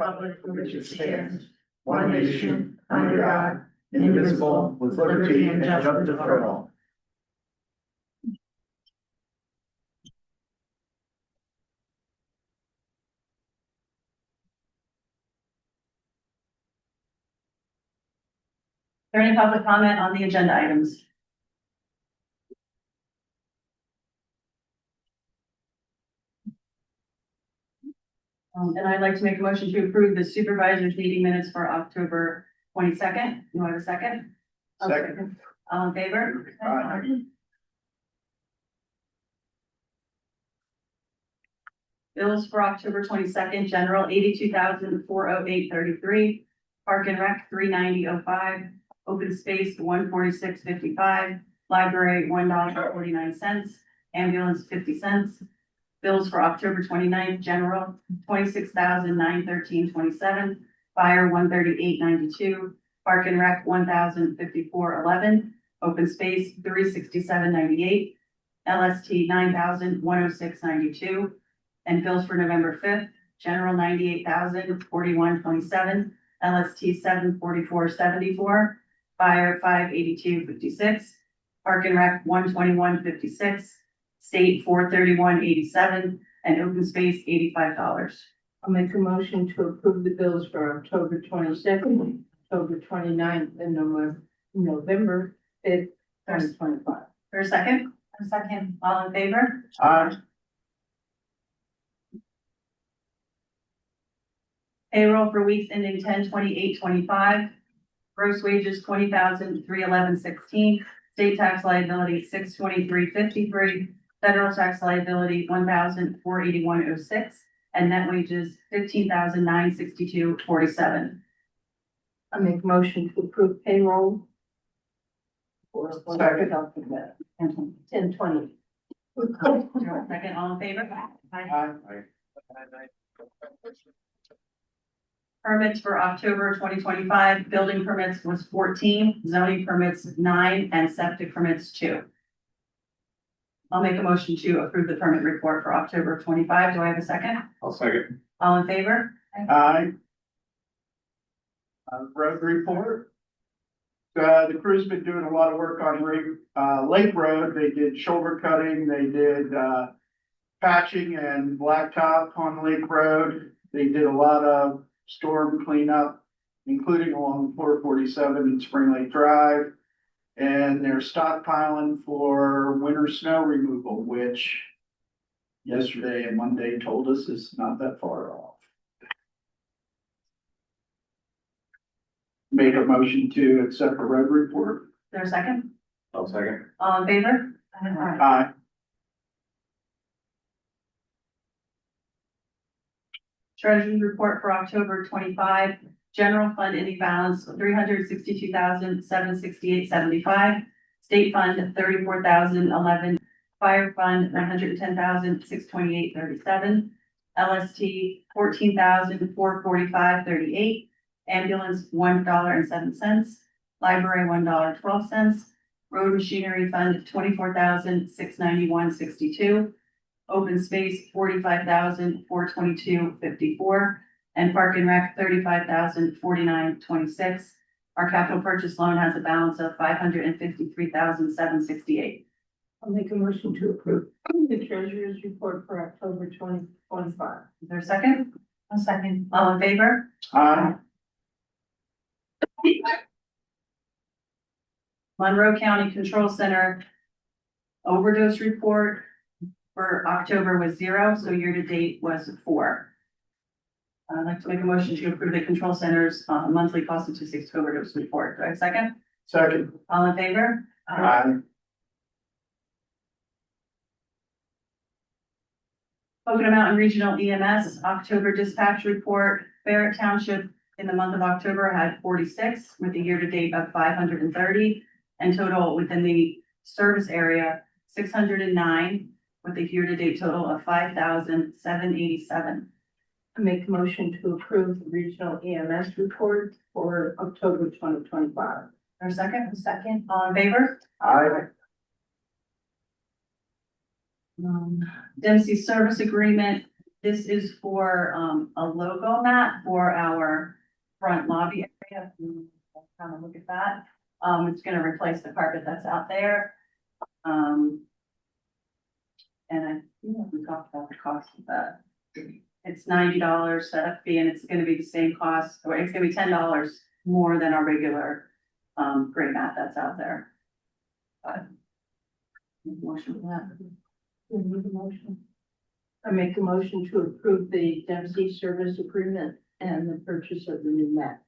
republic for which it stands, one nation, under God, indivisible, with liberty and justice for all. Is there any public comment on the agenda items? And I'd like to make a motion to approve the supervisors meeting minutes for October 22nd. You want a second? Second. All in favor? Aye. Bills for October 22nd, general 82,408.33, park and rec 390.05, open space 146.55, library $1.49, ambulance 50 cents. Bills for October 29th, general 26,913.27, fire 138.92, park and rec 1,054.11, open space 367.98, LST 9,106.92, and bills for November 5th, general 98,041.27, LST 744.74, fire 582.56, park and rec 121.56, state 431.87, and open space $85. I'll make a motion to approve the bills for October 22nd, October 29th, and November 5th, 2025. For a second? A second. All in favor? Aye. Payroll for weeks ending 10/28/25. Gross wages 20,311.16. State tax liability 623.53. Federal tax liability 1,481.06. And net wages 15,962.47. I make a motion to approve payroll for Second. 10/20. Second, all in favor? Aye. Permits for October 2025, building permits was 14, zoning permits 9, and septic permits 2. I'll make a motion to approve the permit report for October 25. Do I have a second? I'll second. All in favor? Aye. Road report. The crew's been doing a lot of work on Lake Road. They did shoulder cutting, they did patching and blacktop on Lake Road. They did a lot of storm cleanup, including along 447 and Spring Lake Drive. And they're stockpiling for winter snow removal, which yesterday and Monday told us is not that far off. Make a motion to accept the road report. Is there a second? I'll second. All in favor? Aye. Treasurer's report for October 25, general fund ending balance $362,768.75, state fund $34,011, fire fund $110,628.37, LST $14,445.38, ambulance $1.07, library $1.12, road machinery fund $24,691.62, open space 45,422.54, and park and rec 35,049.26. Our capital purchase loan has a balance of $553,768. I'll make a motion to approve the treasurer's report for October 2025. Is there a second? A second. All in favor? Aye. Monroe County Control Center overdose report for October was 0, so year-to-date was 4. I'd like to make a motion to approve the Control Center's monthly cost of 260 overdose report. Do I have a second? Second. All in favor? Aye. Pocono Mountain Regional EMS October dispatch report. Barrett Township in the month of October had 46 with a year-to-date of 530, and total within the service area 609 with a year-to-date total of 5,787. I make a motion to approve the regional EMS report for October 2025. Or second? Second. All in favor? Aye. Dempsey service agreement, This is for, a logo mat for our front lobby area. Kind of look at that. It's gonna replace the carpet that's out there. And I think we talked about the cost of that. It's $90 setup fee, and it's gonna be the same cost, or it's gonna be $10 more than our regular, gray mat that's out there. Motion for that. Need a motion? I make a motion to approve the Dempsey service agreement and the purchase of the new mat.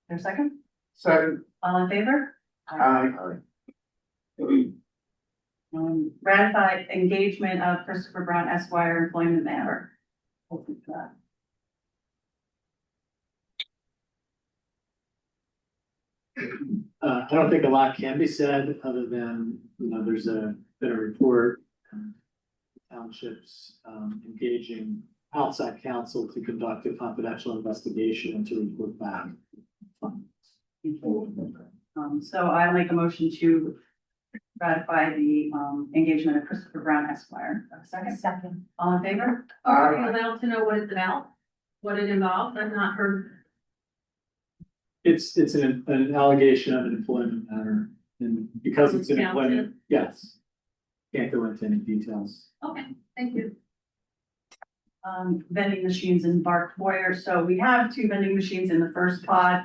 There's a second? Second. All in favor? Aye. Ratified engagement of Christopher Brown Esquire employment matter. Open for that. I don't think a lot can be said, other than, there's been a report. Townships, engaging outside counsel to conduct a confidential investigation and to report back. So I'll make a motion to ratify the, engagement of Christopher Brown Esquire. A second? Second. All in favor? Are you allowed to know what it's about? What it involved? I've not heard. It's an allegation of an employment matter, and because it's an Township? employment, yes. Can't go into any details. Okay, thank you. Vending machines in Bark Foyer. So we have 2 vending machines in the first pod.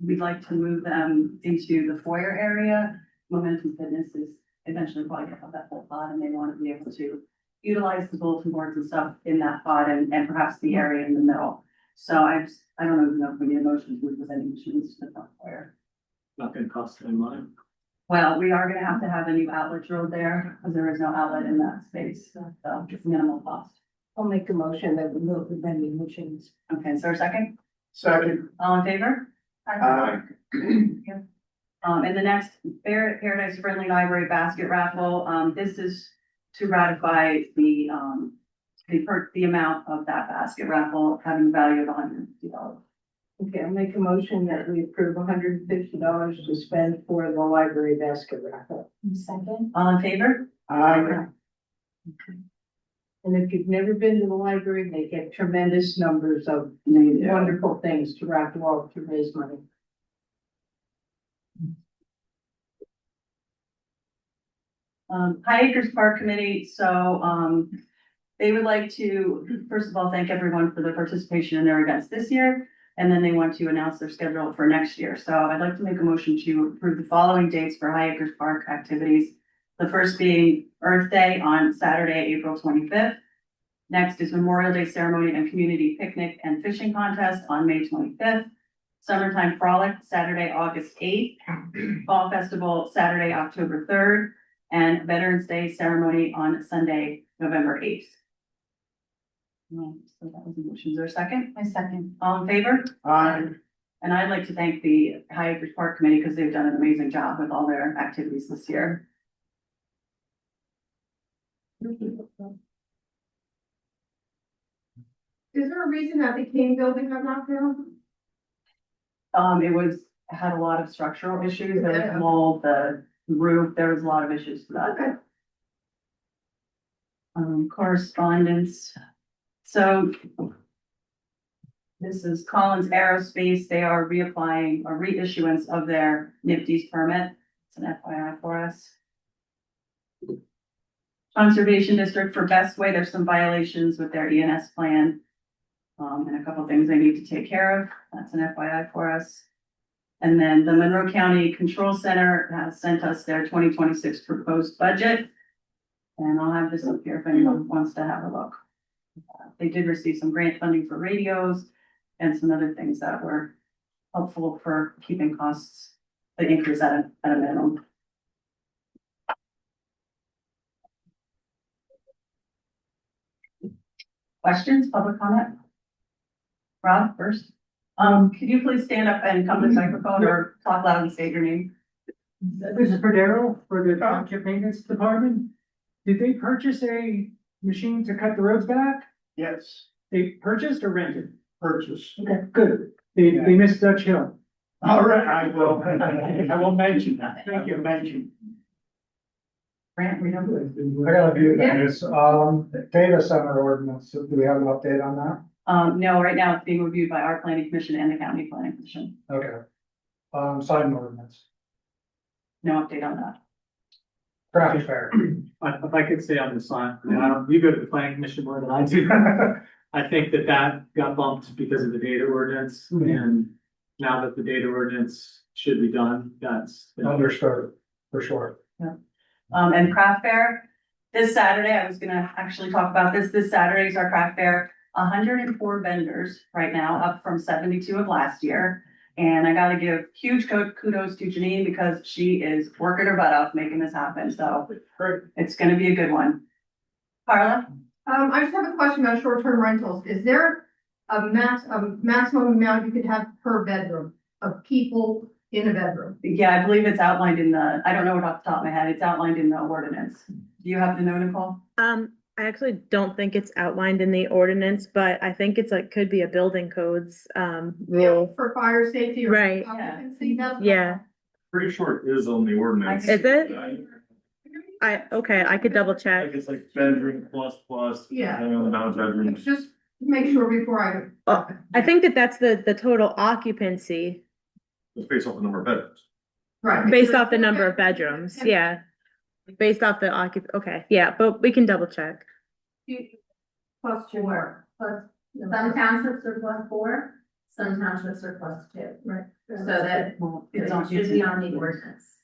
We'd like to move them into the foyer area. Momentum Fitness is eventually probably gonna have that whole pod, and they want to be able to utilize the bulletin boards and stuff in that pod, and perhaps the area in the middle. So I don't even know if we need a motion to move the vending machines to the front foyer. Not gonna cost any money. Well, we are gonna have to have a new outlet drilled there, because there is no outlet in that space, so it's minimal cost. I'll make a motion that we move the vending machines. Okay, so a second, Second. all in favor? Aye. And the next Barrett Paradise Friendly Library Basket Raffle, this is to ratify the amount of that basket raffle having a value of $150. Okay, I'll make a motion that we approve $150 to spend for the library basket raffle. Second. All in favor? Aye. And if you've never been to the library, they get tremendous numbers of wonderful things to raffle off to raise money. High Acres Park Committee, so, they would like to, first of all, thank everyone for their participation in their events this year. And then they want to announce their schedule for next year. So I'd like to make a motion to approve the following dates for High Acres Park activities. The first being Earth Day on Saturday, April 25th. Next is Memorial Day Ceremony and Community Picnic and Fishing Contest on May 25th. Summertime Frolic, Saturday, August 8th. Fall Festival, Saturday, October 3rd. And Veterans Day Ceremony on Sunday, November 8th. So that was the motion. Is there a second? My second. All in favor? Aye. And I'd like to thank the High Acres Park Committee because they've done an amazing job with all their activities this year. Is there a reason that the King building got knocked down? Had a lot of structural issues. There was mold, the roof, there was a lot of issues to that. Okay. Correspondence. So this is Collins Aerospace. They are reapplying a reissuance of their NIPD's permit. It's an FYI for us. Conservation District for Bestway, there's some violations with their ENS plan. And a couple things they need to take care of. That's an FYI for us. And then the Monroe County Control Center has sent us their 2026 proposed budget. And I'll have this up here if anyone wants to have a look. They did receive some grant funding for radios and some other things that were helpful for keeping costs, the increase at a minimum. Questions, public comment? Rob, first. Could you please stand up and come to the microphone or talk loud and state your name? This is for Daryl, for the Township Maintenance Department. Did they purchase a machine to cut the roads back? Yes, They purchased or rented? purchase. Okay, good. They missed Dutch Hill. All right, I will mention that. Thank you. Mention. Grant, we don't. I got a few things, data center ordinance, do we have an update on that? No, right now it's being reviewed by our planning commission and the county planning commission. Okay. Sign ordinance, No update on that. traffic fair. If I could say on the sign, you go to the planning commission more than I do. I think that got bumped because of the data ordinance, and now that the data ordinance should be done, that's. Understood, for sure. And craft fair, this Saturday, I was gonna actually talk about this Saturday is our craft fair. 104 vendors right now, up from 72 of last year. And I gotta give huge kudos to Janine because she is working her butt off making this happen, so it's gonna be a good one. Carla? I just have a question about short-term rentals. Is there a maximum amount you could have per bedroom of people in a bedroom? Yeah, I believe it's outlined in the, I don't know it off the top of my head, it's outlined in the ordinance. Do you happen to know, Nicole? I actually don't think it's outlined in the ordinance, but I think it's like, could be a building codes, rule. For fire safety or Right. occupancy? Yeah, Pretty sure it is on the ordinance. is it? Okay, I could double check. Like it's like bedroom plus. Yeah. Depending on the amount of bedrooms. Just make sure before I. Oh, I think that's the total occupancy It's based off the number of bedrooms. Right. based off the number of bedrooms, yeah. Based off the okay, yeah, but we can double check. Question where? Some townships are +4, some townships are +2. Right. So that It's it should be on the ordinance.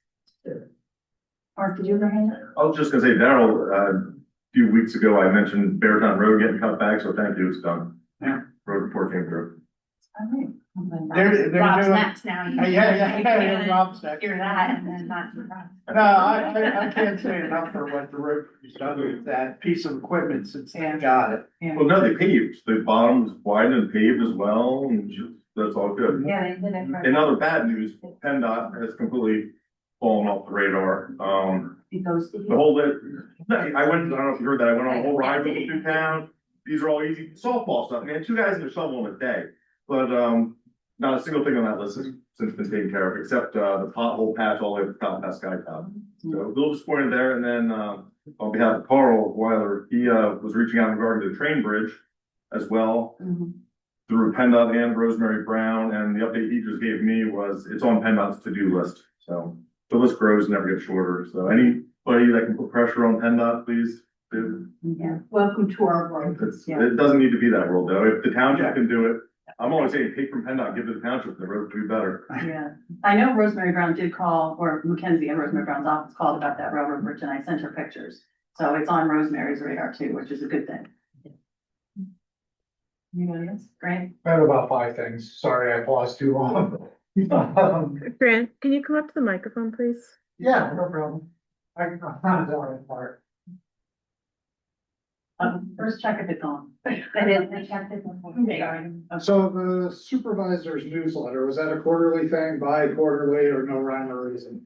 Art, did you ever hand it? I was just gonna say, Daryl, a few weeks ago, I mentioned Barrett Town Road getting cut back, so thank you, it's done. Yeah. Road report came through. They're Rob's doing, next now. yeah, Rob's next. Hear that and then not. No, I can't say enough for what the road has done with that piece of equipment since they got it. Well, no, they paved, the bottom's widened and paved as well, and that's all good. Yeah. In other bad news, PennDOT has completely fallen off the radar. It goes. The whole, I went, I don't know if you heard that, I went on a whole ride with them through town. These are all easy softball stuff, man, 2 guys in their shovel in a day. But, not a single thing on that list has since been taken care of, except, the pothole patch all the way to past Sky Top. So a little disappointed there, and then, on behalf of Carl Weiler, he, was reaching out regarding the train bridge as well. Through PennDOT and Rosemary Brown, and the update he just gave me was, it's on PennDOT's to-do list, so the list grows, never gets shorter, so anybody that can put pressure on PennDOT, please do. Yeah. Welcome to our world. It doesn't need to be that world, though, if the township can do it, I'm always saying, take from PennDOT, give to the township, the road will be better. Yeah, I know Rosemary Brown did call, or Mackenzie and Rosemary Brown's office called about that railroad bridge, and I sent her pictures. So it's on Rosemary's radar too, which is a good thing. Anybody else? Grant? I have about 5 things, sorry, I paused too long. Grant, can you come up to the microphone, please? Yeah, no problem. I'm not doing it part. First check if it's on. So the supervisor's newsletter, was that a quarterly thing, bi-quarterly, or no rhyme or reason?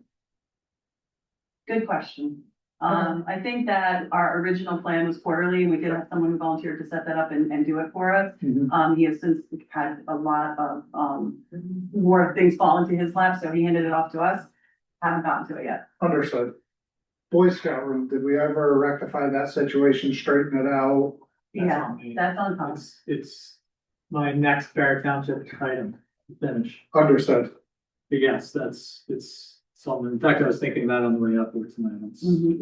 Good question. I think that our original plan was quarterly, and we did have someone who volunteered to set that up and do it for us. He has since had a lot of, more things fall into his lap, so he handed it off to us. Haven't gotten to it yet. Understood. Boy Scout room, did we ever rectify that situation, straighten it out? Yeah, that's on us. It's my next Barrett Township item, finish. Understood. But yes, it's something, in fact, I was thinking that on the way up with tonight.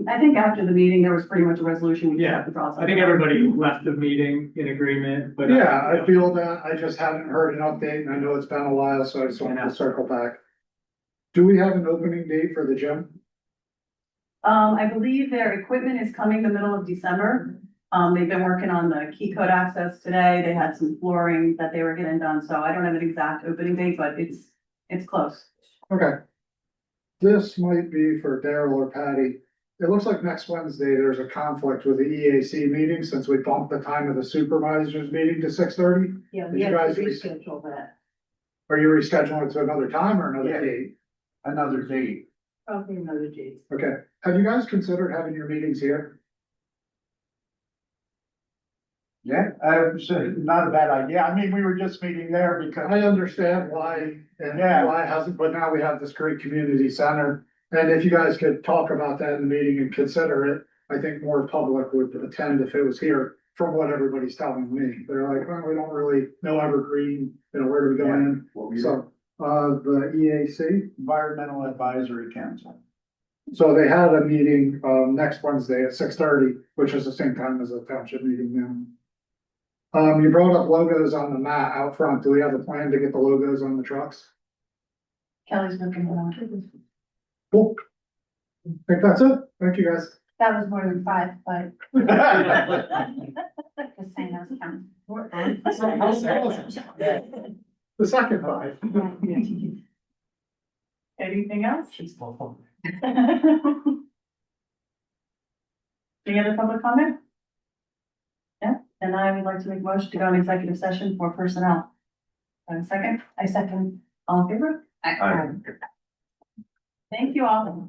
I think after the meeting, there was pretty much a resolution. We just Yeah, have to process. I think everybody left the meeting in agreement, but. Yeah, I feel that, I just haven't heard an update, and I know it's been a while, so I just wanted to circle back. Do we have an opening date for the gym? I believe their equipment is coming the middle of December. They've been working on the key code access today. They had some flooring that they were getting done, so I don't have an exact opening date, but it's close. Okay. This might be for Daryl or Patty. It looks like next Wednesday, there's a conflict with the EAC meeting, since we bumped the time of the supervisors meeting to 6:30. Yeah, Did we you have guys to reschedule that. Are you rescheduling it to another time or another Yeah. date? Another date. Probably another date. Okay. Have you guys considered having your meetings here? Yeah, not a bad idea. I mean, we were just meeting there because. I understand why, and Yeah. why it hasn't, but now we have this great community center. And if you guys could talk about that in the meeting and consider it, I think more public would attend if it was here, from what everybody's telling me. They're like, well, we don't really know Evergreen, where do we go in? What we- So, the EAC, Environmental Advisory Council. so they had a meeting, next Wednesday at 6:30, which is the same time as a township meeting now. You brought up logos on the mat out front. Do we have a plan to get the logos on the trucks? Kelly's looking at it. Cool. I think that's it. Thank you, guys. That was more than 5, but. Just saying that was counting. The second 5. Anything else? Any other public comment? Yeah, then I would like to make a motion to go in executive session for personnel. Second? I second. All in favor? Aye. Thank you all.